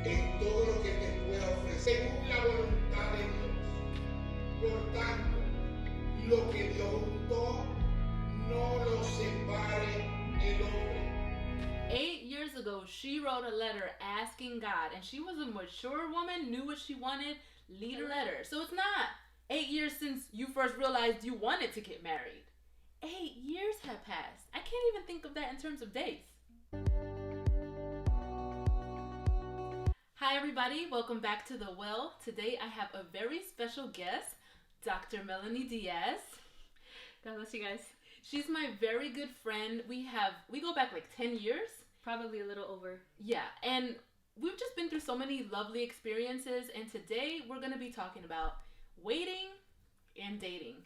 en todo lo que te pueda ofrecer, según la voluntad de Dios. Por tanto, lo que Dios juntó, no lo separe el hombre. 8 years ago, she wrote a letter asking God, and she was a mature woman, knew what she wanted, lead a letter. So it's not 8 years since you first realized you wanted to get married. 8 years have passed. I can't even think of that in terms of days. Hi everybody, welcome back to The Well. Today I have a very special guest, Dr. Melanie Diaz. God bless you guys. She's my very good friend. We go back like 10 years. Probably a little over. Yeah, and we've just been through so many lovely experiences, and today we're going to be talking about waiting and dating.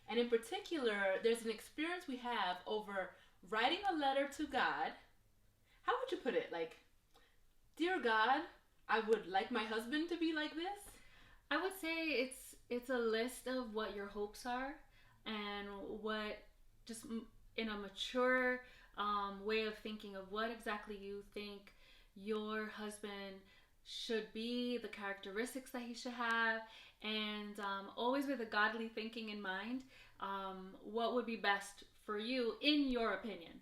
And in particular, there's an experience we have over writing a letter to God. How would you put it? Like, dear God, I would like my husband to be like this. I would say it's a list of what your hopes are and what, just in a mature way of thinking of what exactly you think your husband should be, the characteristics that he should have, and always with a godly thinking in mind, what would be best for you in your opinion.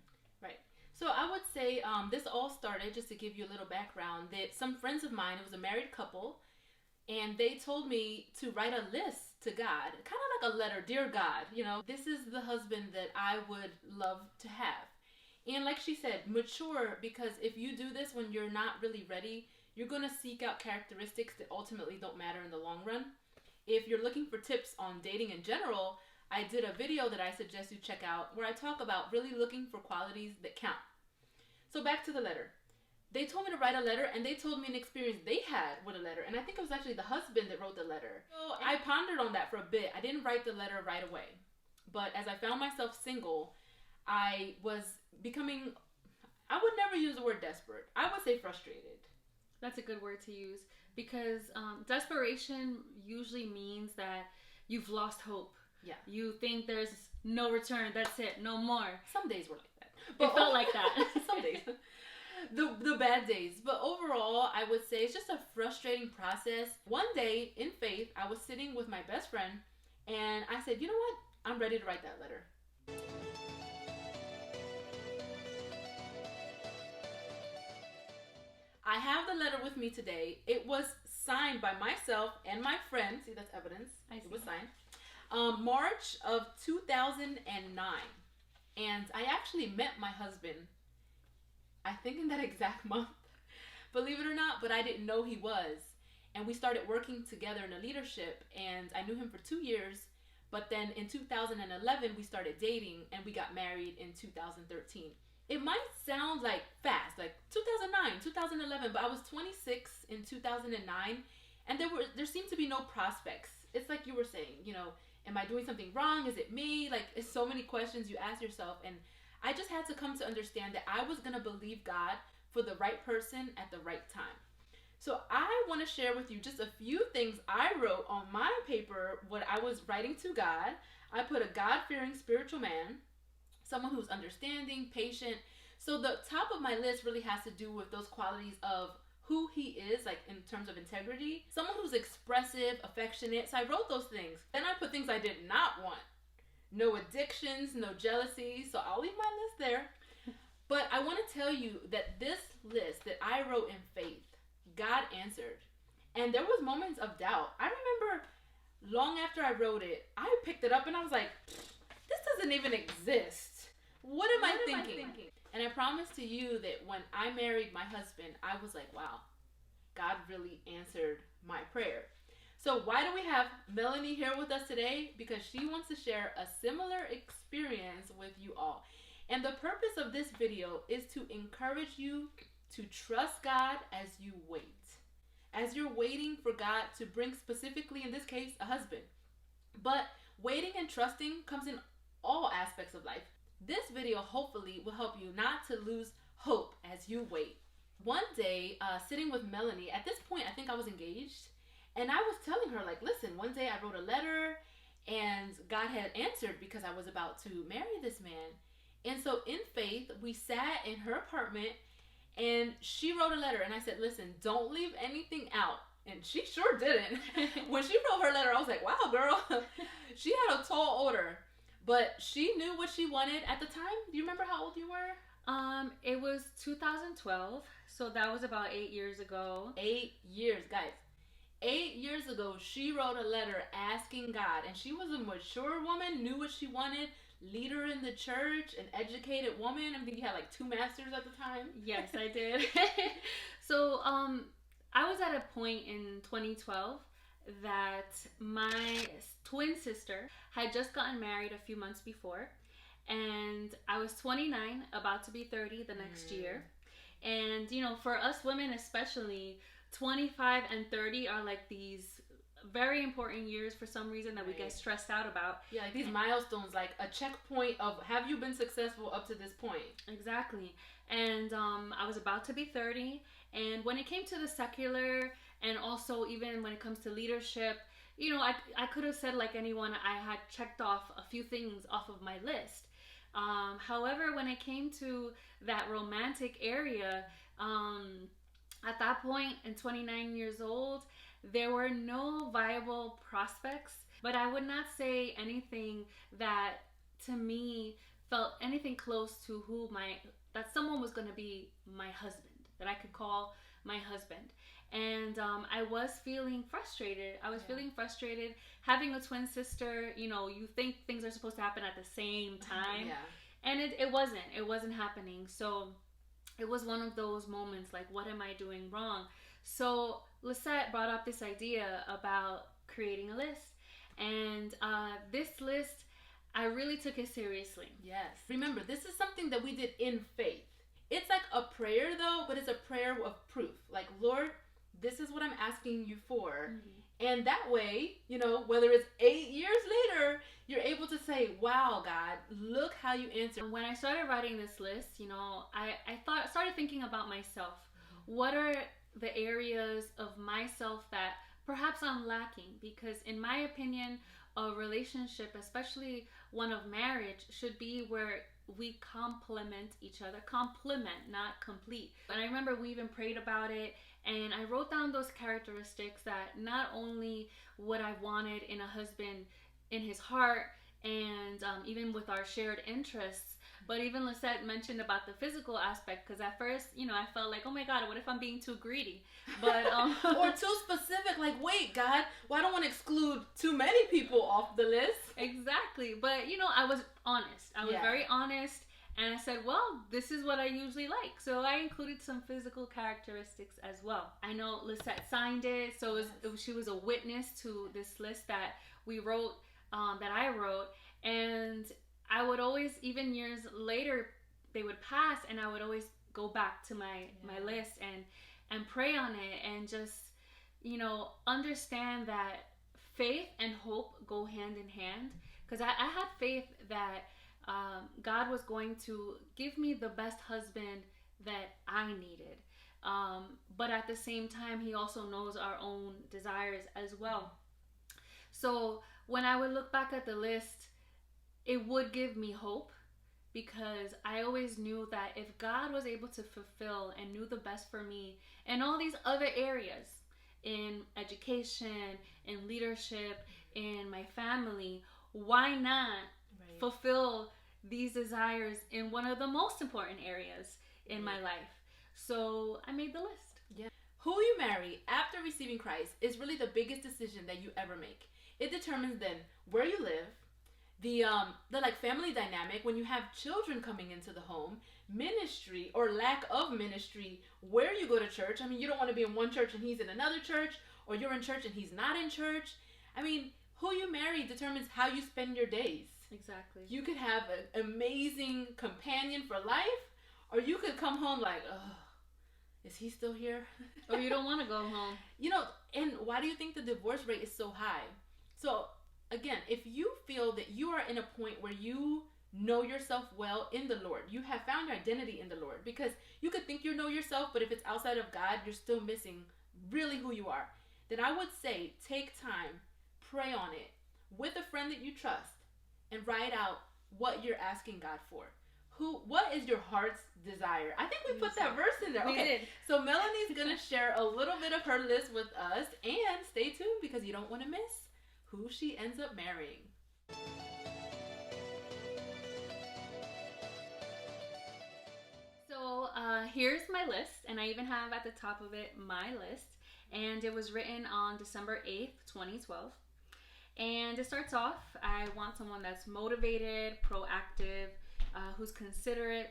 Right. So I would say this all started, just to give you a little background, that some friends of mine, it was a married couple, and they told me to write a list to God, kind of like a letter, dear God, this is the husband that I would love to have. And like she said, mature, because if you do this when you're not really ready, you're going to seek out characteristics that ultimately don't matter in the long run. If you're looking for tips on dating in general, I did a video that I suggest you check out where I talk about really looking for qualities that count. So back to the letter. They told me to write a letter, and they told me an experience they had with a letter. And I think it was actually the husband that wrote the letter. So I pondered on that for a bit. I didn't write the letter right away. But as I found myself single, I was becoming, I would never use the word desperate. I would say frustrated. That's a good word to use, because desperation usually means that you've lost hope. Yeah. You think there's no return. That's it. No more. Some days were like that. But it felt like that. Some days. The bad days. But overall, I would say it's just a frustrating process. One day, in faith, I was sitting with my best friend, and I said, you know what? I'm ready to write that letter. I have the letter with me today. It was signed by myself and my friend. See, that's evidence. It was signed. March of 2009. And I actually met my husband, I think in that exact month. Believe it or not, but I didn't know he was. And we started working together in a leadership, and I knew him for 2 years. But then in 2011, we started dating, and we got married in 2013. It might sound like fast, like 2009, 2011, but I was 26 in 2009, and there seemed to be no prospects. It's like you were saying, am I doing something wrong? Is it me? Like, it's so many questions you ask yourself, and I just had to come to understand that I was going to believe God for the right person at the right time. So I want to share with you just a few things I wrote on my paper, what I was writing to God. I put a God-fearing spiritual man, someone who's understanding, patient. So the top of my list really has to do with those qualities of who he is, like in terms of integrity. Someone who's expressive, affectionate. So I wrote those things. Then I put things I did not want. No addictions, no jealousy. So I'll leave my list there. But I want to tell you that this list that I wrote in faith, God answered. And there was moments of doubt. I remember long after I wrote it, I picked it up and I was like, this doesn't even exist. What am I thinking? And I promise to you that when I married my husband, I was like, wow, God really answered my prayer. So why do we have Melanie here with us today? Because she wants to share a similar experience with you all. And the purpose of this video is to encourage you to trust God as you wait. As you're waiting for God to bring, specifically in this case, a husband. But waiting and trusting comes in all aspects of life. This video hopefully will help you not to lose hope as you wait. One day, sitting with Melanie, at this point I think I was engaged, and I was telling her, like, listen, one day I wrote a letter and God had answered because I was about to marry this man. And so in faith, we sat in her apartment And she wrote a letter, and I said, listen, don't leave anything out. And she sure didn't. When she wrote her letter, I was like, wow, girl. She had a tall order, but she knew what she wanted at the time. Do you remember how old you were? It was 2012, so that was about 8 years ago. 8 years, guys. 8 years ago, she wrote a letter asking God, and she was a mature woman, knew what she wanted, leader in the church, an educated woman. I think you had like 2 masters at the time. Yes, I did. So, I was at a point in 2012 that my twin sister had just gotten married a few months before, and I was 29, about to be 30 the next year. And, you know, for us women especially, 25 and 30 are like these very important years for some reason that we get stressed out about. Yeah, like these milestones, like a checkpoint of have you been successful up to this point? Exactly. And I was about to be 30, and when it came to the secular, and also even when it comes to leadership, you know, I could have said like anyone, I had checked off a few things off of my list. However, when it came to that romantic area, at that point, in 29 years old, there were no viable prospects, but I would not say anything that to me felt anything close to that someone was going to be my husband, that I could call my husband. And I was feeling frustrated. Feeling frustrated having a twin sister. You know, you think things are supposed to happen at the same time. And it wasn't happening. So it was one of those moments like, what am I doing wrong? So Lisette brought up this idea about creating a list. And this list, I really took it seriously. Yes. Remember, this is something that we did in faith. It's like a prayer though, but it's a prayer of proof. Like, Lord, this is what I'm asking you for. And that way, you know, whether it's 8 years later, you're able to say, wow, God, look how you answered. When I started writing this list, you know, I started thinking about myself. What are the areas of myself that perhaps I'm lacking? Because in my opinion, a relationship, especially one of marriage, should be where we complement each other. Complement, not complete. And I remember we even prayed about it, and I wrote down those characteristics that not only what I wanted in a husband in his heart, and even with our shared interests, but even Lisette mentioned about the physical aspect, because at first, you know, I felt like, oh my God, what if I'm being too greedy? But or too specific, like, wait, God, well, I don't want to exclude too many people off the list. Exactly. But, you know, I was honest. I was very honest. And I said, well, this is what I usually like. So I included some physical characteristics as well. I know Lisette signed it. So she was a witness to this list that we wrote, that I wrote. And I would always, even years later, they would pass, and I would always go back to my list and pray on it, and just, you know, understand that faith and hope go hand in hand. Because I had faith that God was going to give me the best husband that I needed. But at the same time, he also knows our own desires as well. So when I would look back at the list, it would give me hope, because I always knew that if God was able to fulfill and knew the best for me in all these other areas, in education, in leadership, in my family, why not fulfill these desires in one of the most important areas in my life? So I made the list. Yeah. Who you marry after receiving Christ is really the biggest decision that you ever make. It determines then where you live, the like family dynamic, when you have children coming into the home, ministry or lack of ministry, where you go to church. I mean, you don't want to be in one church and he's in another church, or you're in church and he's not in church. I mean, who you marry determines how you spend your days. Exactly. You could have an amazing companion for life, or you could come home like, oh, is he still here? Or you don't want to go home. You know, and why do you think the divorce rate is so high? So again, if you feel that you are in a point where you know yourself well in the Lord, you have found your identity in the Lord, because you could think you know yourself, but if it's outside of God, you're still missing really who you are. Then I would say take time, pray on it with a friend that you trust, and write out what you're asking God for. what is your heart's desire? I think we put that verse in there. We did. So Melanie's going to share a little bit of her list with us, and stay tuned because you don't want to miss who she ends up marrying. So here's my list, and I even have at the top of it my list, and it was written on December 8th, 2012. And it starts off, I want someone that's motivated, proactive, who's considerate,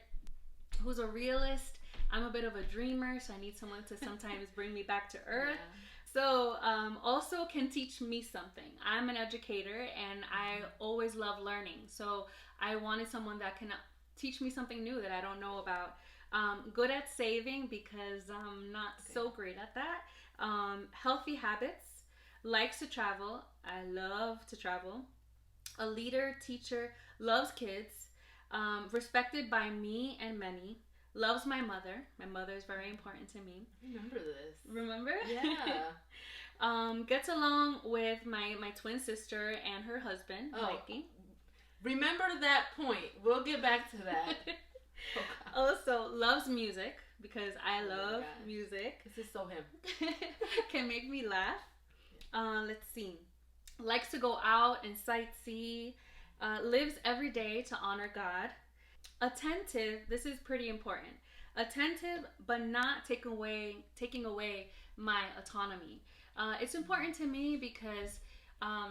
who's a realist. I'm a bit of a dreamer, so I need someone to sometimes bring me back to earth. Yeah. So also can teach me something. I'm an educator, and I always love learning. So I wanted someone that can teach me something new that I don't know about. Good at saving because I'm not so great at that. Healthy habits. Likes to travel. I love to travel. A leader, teacher, loves kids. Respected by me and many. Loves my mother. My mother is very important to me. Remember this. Remember? Yeah. Gets along with my twin sister and her husband, Mikey. Remember that point. We'll get back to that. Also, loves music because I love music. This is so him. Can make me laugh. Let's see. Likes to go out and sightsee. Lives every day to honor God. Attentive. This is pretty important. Attentive, but not taking away my autonomy. It's important to me because I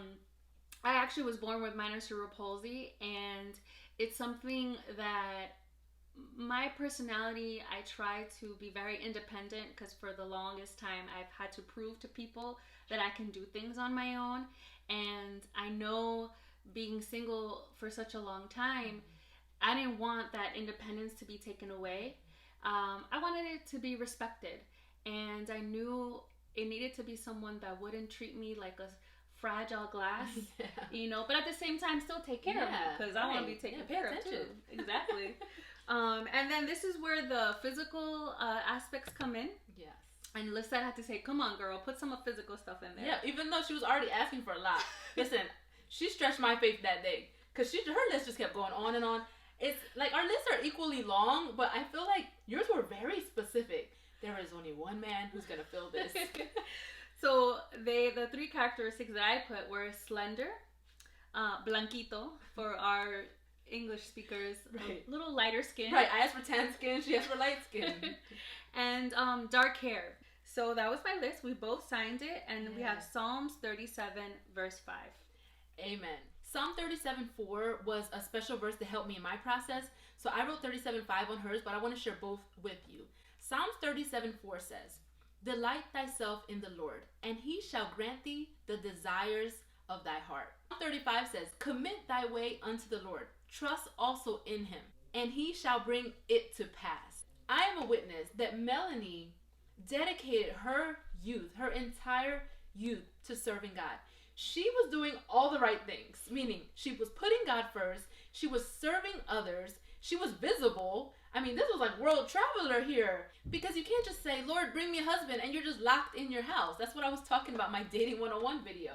actually was born with minor cerebral palsy, and it's something that my personality, I try to be very independent because for the longest time I've had to prove to people that I can do things on my own. And I know being single for such a long time, I didn't want that independence to be taken away. I wanted it to be respected, and I knew it needed to be someone that wouldn't treat me like a fragile glass, you know, but at the same time still take care of me because I want to be taken care of too. Exactly. And then this is where the physical aspects come in. Yes. And Lisette had to say, come on, girl, put some physical stuff in there. Yeah, even though she was already asking for a lot. Listen, she stretched my faith that day because her list just kept going on and on. It's like our lists are equally long, but I feel like yours were very specific. There is only one man who's going to fill this. So the three characteristics that I put were slender, blanquito for our English speakers, right. A little lighter skin. Right, I asked for tan skin, she asked for light skin. And dark hair. So that was my list. We both signed it, and we have Psalms 37, verse 5. Amen. Psalm 37:4 was a special verse to help me in my process. So I wrote 37:5 on hers, but I want to share both with you. Psalms 37:4 says, delight thyself in the Lord, and he shall grant thee the desires of thy heart. Psalm 35 says, commit thy way unto the Lord. Trust also in him, and he shall bring it to pass. I am a witness that Melanie dedicated her youth, her entire youth, to serving God. She was doing all the right things, meaning she was putting God first. She was serving others. She was visible. I mean, this was like world traveler here, because you can't just say, Lord, bring me a husband, and you're just locked in your house. That's what I was talking about, my Dating 101 video.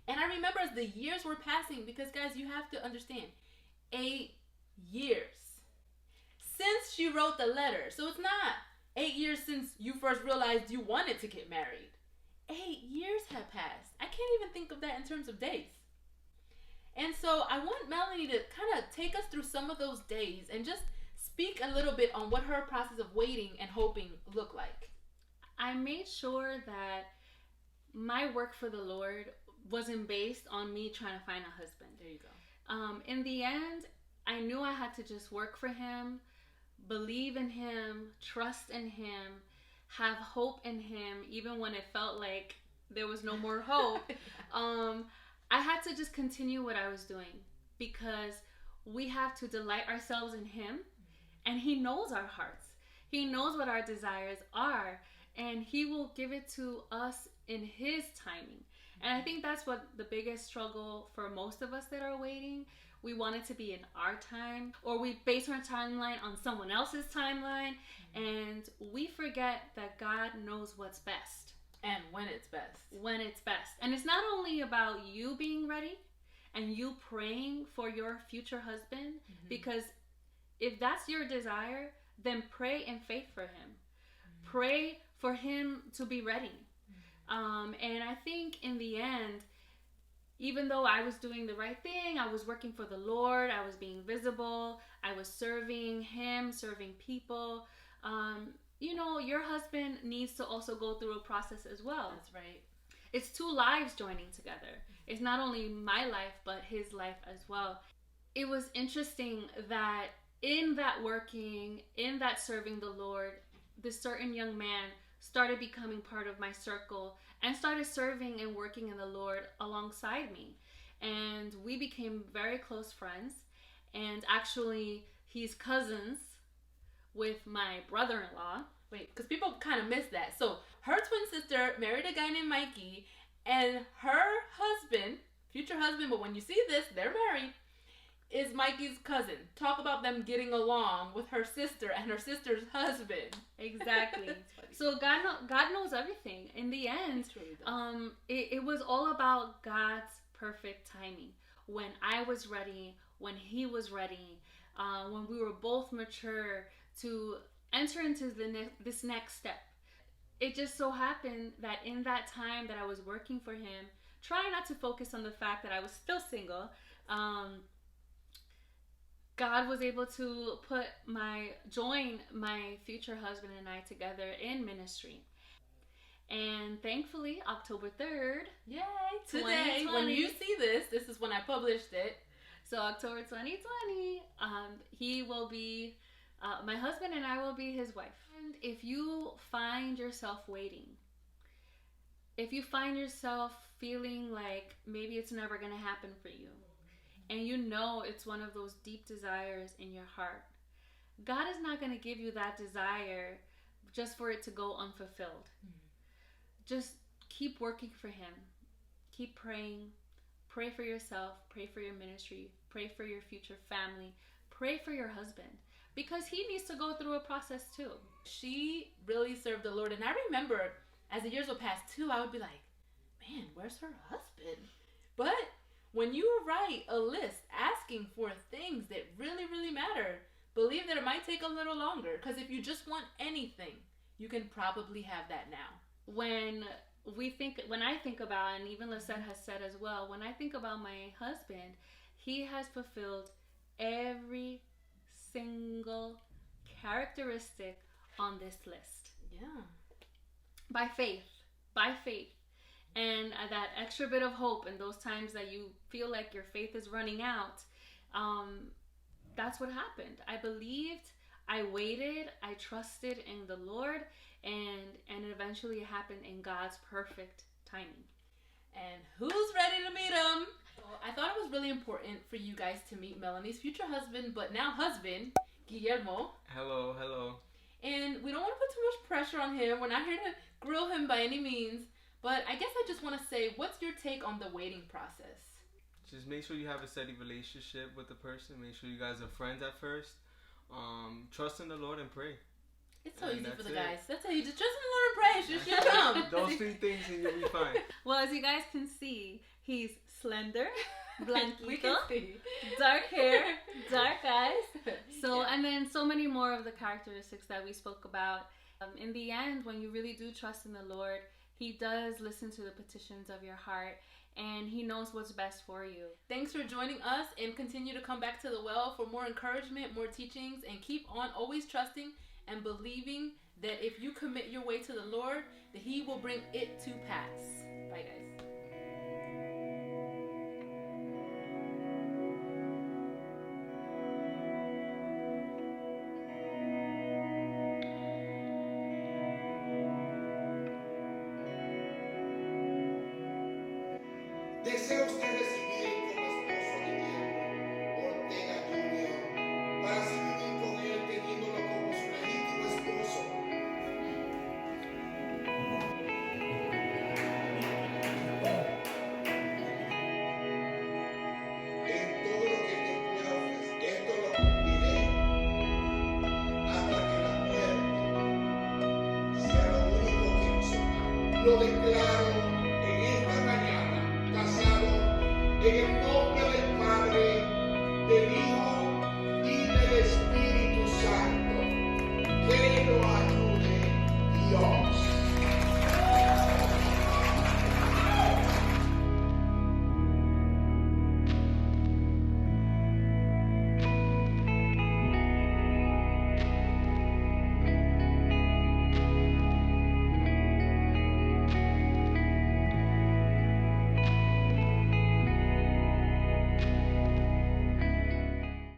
And I remember as the years were passing, because guys, you have to understand, 8 years since she wrote the letter. So it's not 8 years since you first realized you wanted to get married. 8 years have passed. I can't even think of that in terms of days. And so I want Melanie to kind of take us through some of those days and just speak a little bit on what her process of waiting and hoping looked like. I made sure that my work for the Lord wasn't based on me trying to find a husband. There you go. In the end, I knew I had to just work for him, believe in him, trust in him, have hope in him, even when it felt like there was no more hope. I had to just continue what I was doing, because we have to delight ourselves in him, and he knows our hearts. He knows what our desires are, and he will give it to us in his timing. And I think that's what the biggest struggle for most of us that are waiting. We want it to be in our time, or we base our timeline on someone else's timeline, and we forget that God knows what's best. And when it's best. When it's best. And it's not only about you being ready and you praying for your future husband, because if that's your desire, then pray in faith for him. Pray for him to be ready. And I think in the end, even though I was doing the right thing, I was working for the Lord, I was being visible, I was serving him, serving people. Your husband needs to also go through a process as well. That's right. It's two lives joining together. It's not only my life, but his life as well. It was interesting that in that working, in that serving the Lord, this certain young man started becoming part of my circle and started serving and working in the Lord alongside me. And we became very close friends. And actually, he's cousins with my brother-in-law. Wait, because people kind of miss that. So her twin sister married a guy named Mikey, and her husband, future husband, but when you see this, they're married, is Mikey's cousin. Talk about them getting along with her sister and her sister's husband. Exactly. So God knows everything. In the end, it was all about God's perfect timing. When I was ready, when he was ready, when we were both mature to enter into this next step. It just so happened that in that time that I was working for him, trying not to focus on the fact that I was still single, God was able to join my future husband and I together in ministry. And thankfully, October 3rd, yay, today, when you see this is when I published it. So October 2020, he will be, my husband and I will be his wife. And if you find yourself waiting, if you find yourself feeling like maybe it's never going to happen for you, and you know it's one of those deep desires in your heart, God is not going to give you that desire just for it to go unfulfilled. Just keep working for him. Keep praying. Pray for yourself. Pray for your ministry. Pray for your future family. Pray for your husband, because he needs to go through a process too. She really served the Lord. And I remember as the years would pass too, I would be like, man, where's her husband? But when you write a list asking for things that really, really matter, believe that it might take a little longer. Because if you just want anything, you can probably have that now. When I think about, and even Lisette has said as well, when I think about my husband, he has fulfilled every single characteristic on this list. Yeah. By faith. And that extra bit of hope in those times that you feel like your faith is running out, that's what happened. I believed, I waited, I trusted in the Lord, and eventually it happened in God's perfect timing. And who's ready to meet him? Well, I thought it was really important for you guys to meet Melanie's future husband, but now husband, Guillermo. Hello. And we don't want to put too much pressure on him. We're not here to grill him by any means. But I guess I just want to say, what's your take on the waiting process? Just make sure you have a steady relationship with the person. Make sure you guys are friends at first. Trust in the Lord and pray. It's so easy for the guys. That's how you just trust in the Lord and pray. She'll come. Those three things and you'll be fine. Well, as you guys can see, he's slender, blanquito, we can see. dark hair, dark eyes. So, and then so many more of the characteristics that we spoke about. In the end, when you really do trust in the Lord, he does listen to the petitions of your heart, and he knows what's best for you. Thanks for joining us, and continue to come back to the well for more encouragement, more teachings, and keep on always trusting and believing that if you commit your way to the Lord, that he will bring it to pass. Bye, guys. ¿Desea usted recibir como esposo a Guillermo Ortega Jr. para así vivir con él teniéndolo como su legítimo esposo? En todo lo que te pueda ofrecer, esto lo cumpliré hasta que la muerte sea lo único que nos separe. Lo declaro en esta mañana, casado en el